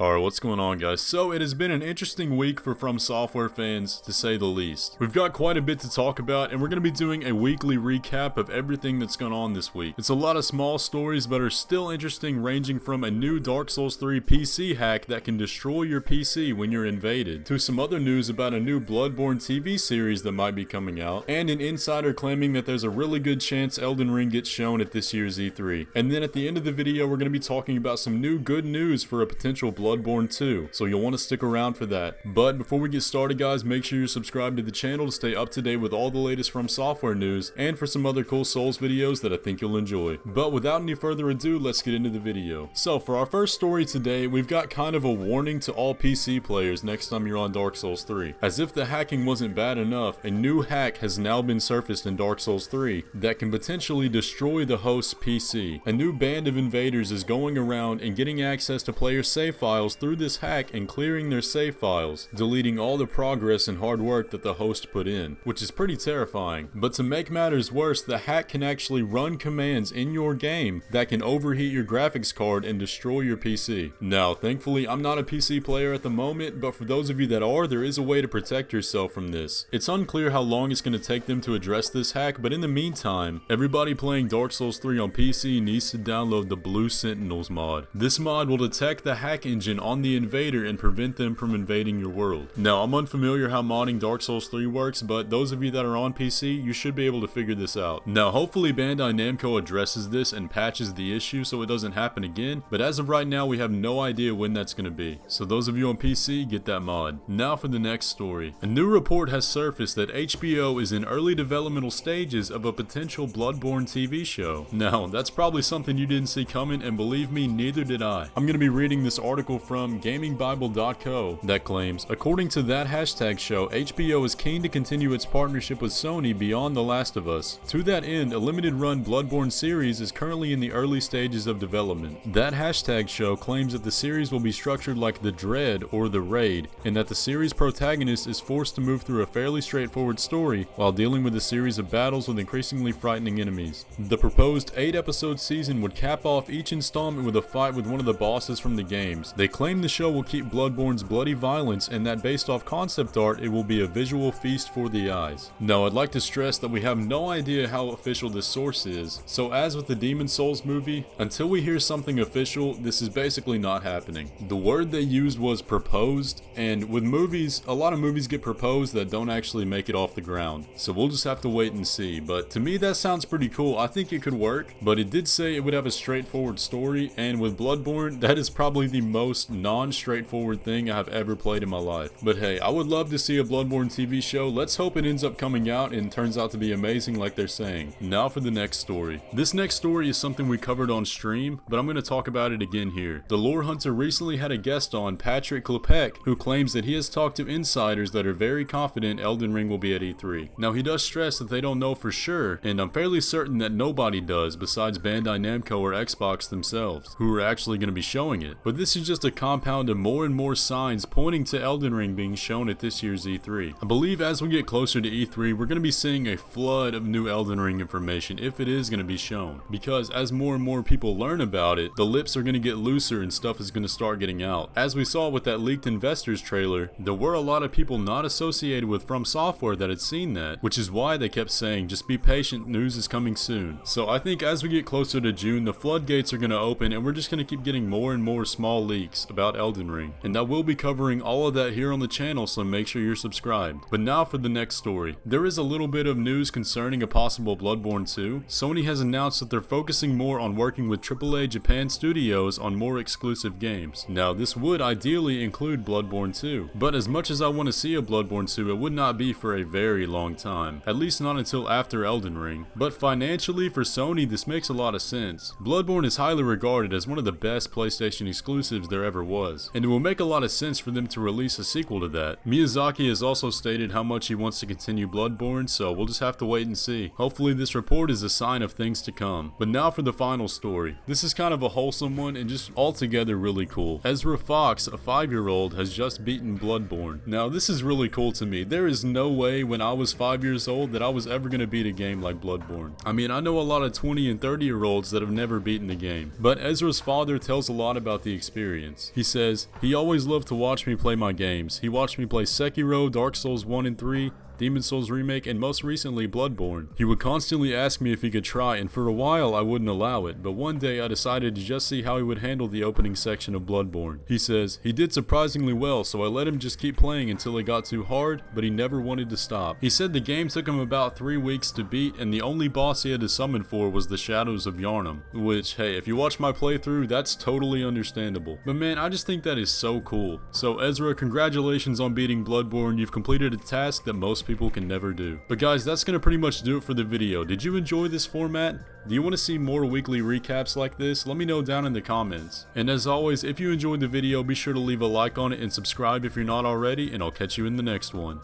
Alright, what's going on, guys? So it has been an interesting week for Fromsoftware fans, to say the least. We've got quite a bit to talk about, and we're going to be doing a weekly recap of everything that's gone on this week. It's a lot of small stories, but are still interesting, ranging from a new Dark Souls 3 PC hack that can destroy your PC when you're invaded, to some other news about a new Bloodborne TV series that might be coming out, and an insider claiming that there's a really good chance Elden Ring gets shown at this year's E3. And then at the end of the video, we're going to be talking about some new good news for a potential Bloodborne 2, so you'll want to stick around for that. But before we get started, guys, make sure you're subscribed to the channel to stay up to date with all the latest Fromsoftware news, and for some other cool Souls videos that I think you'll enjoy. But without any further ado, let's get into the video. So for our first story today, we've got kind of a warning to all PC players next time you're on Dark Souls 3. As if the hacking wasn't bad enough, a new hack has now been surfaced in Dark Souls 3 that can potentially destroy the host's PC. A new band of invaders is going around and getting access to players' save files through this hack and clearing their save files, deleting all the progress and hard work that the host put in, which is pretty terrifying. But to make matters worse, the hack can actually run commands in your game that can overheat your graphics card and destroy your PC. Now, thankfully, I'm not a PC player at the moment, but for those of you that are, there is a way to protect yourself from this. It's unclear how long it's going to take them to address this hack, but in the meantime, everybody playing Dark Souls 3 on PC needs to download the Blue Sentinels mod. This mod will detect the hack engine on the invader and prevent them from invading your world. Now, I'm unfamiliar how modding Dark Souls 3 works, but those of you that are on PC, you should be able to figure this out. Now, hopefully Bandai Namco addresses this and patches the issue so it doesn't happen again, but as of right now, we have no idea when that's going to be. So those of you on PC, get that mod. Now for the next story. A new report has surfaced that HBO is in early developmental stages of a potential Bloodborne TV show. Now, that's probably something you didn't see coming, and believe me, neither did I. I'm going to be reading this article from gamingbible.co that claims, according to that hashtag show, HBO is keen to continue its partnership with Sony beyond The Last of Us. To that end, a limited run Bloodborne series is currently in the early stages of development. That hashtag show claims that the series will be structured like The Dread or The Raid, and that the series protagonist is forced to move through a fairly straightforward story while dealing with a series of battles with increasingly frightening enemies. The proposed 8-episode season would cap off each installment with a fight with one of the bosses from the games. They claim the show will keep Bloodborne's bloody violence, and that based off concept art, it will be a visual feast for the eyes. Now, I'd like to stress that we have no idea how official this source is, so as with the Demon Souls movie, until we hear something official, this is basically not happening. The word they used was proposed, and with movies, a lot of movies get proposed that don't actually make it off the ground, so we'll just have to wait and see. But to me, that sounds pretty cool. I think it could work, but it did say it would have a straightforward story, and with Bloodborne, that is probably the most non-straightforward thing I have ever played in my life. But hey, I would love to see a Bloodborne TV show. Let's hope it ends up coming out and turns out to be amazing like they're saying. Now for the next story. This next story is something we covered on stream, but I'm going to talk about it again here. The Lore Hunter recently had a guest on, Patrick Klepek, who claims that he has talked to insiders that are very confident Elden Ring will be at E3. Now, he does stress that they don't know for sure, and I'm fairly certain that nobody does besides Bandai Namco or Xbox themselves, who are actually going to be showing it. But this is just a compound of more and more signs pointing to Elden Ring being shown at this year's E3. I believe as we get closer to E3, we're going to be seeing a flood of new Elden Ring information if it is going to be shown. Because as more and more people learn about it, the lips are going to get looser and stuff is going to start getting out. As we saw with that leaked Investors trailer, there were a lot of people not associated with Fromsoftware that had seen that, which is why they kept saying, just be patient, news is coming soon. So I think as we get closer to June, the floodgates are going to open and we're just going to keep getting more and more small leaks about Elden Ring. And I will be covering all of that here on the channel, so make sure you're subscribed. But now for the next story. There is a little bit of news concerning a possible Bloodborne 2. Sony has announced that they're focusing more on working with AAA Japan studios on more exclusive games. Now, this would ideally include Bloodborne 2, but as much as I want to see a Bloodborne 2, it would not be for a very long time, at least not until after Elden Ring. But financially, for Sony, this makes a lot of sense. Bloodborne is highly regarded as one of the best PlayStation exclusives there ever was, and it will make a lot of sense for them to release a sequel to that. Miyazaki has also stated how much he wants to continue Bloodborne, so we'll just have to wait and see. Hopefully this report is a sign of things to come. But now for the final story. This is kind of a wholesome one and just altogether really cool. Ezra Fox, a 5-year-old, has just beaten Bloodborne. Now this is really cool to me. There is no way when I was 5 years old that I was ever going to beat a game like Bloodborne. I mean, I know a lot of 20 and 30-year-olds that have never beaten the game, but Ezra's father tells a lot about the experience. experience. He says, he always loved to watch me play my games. He watched me play Sekiro, Dark Souls 1 and 3, Demon Souls Remake, and most recently Bloodborne. He would constantly ask me if he could try, and for a while I wouldn't allow it, but one day I decided to just see how he would handle the opening section of Bloodborne. He says, he did surprisingly well, so I let him just keep playing until it got too hard, but he never wanted to stop. He said the game took him about 3 weeks to beat, and the only boss he had to summon for was the Shadows of Yharnam, which, hey, if you watch my playthrough, that's totally understandable. But man, I just think that is so cool. So Ezra, congratulations on beating Bloodborne. You've completed a task that most people can never do. But guys, that's gonna pretty much do it for the video. Did you enjoy this format? Do you want to see more weekly recaps like this? Let me know down in the comments. And as always, if you enjoyed the video, be sure to leave a like on it and subscribe if you're not already, and I'll catch you in the next one.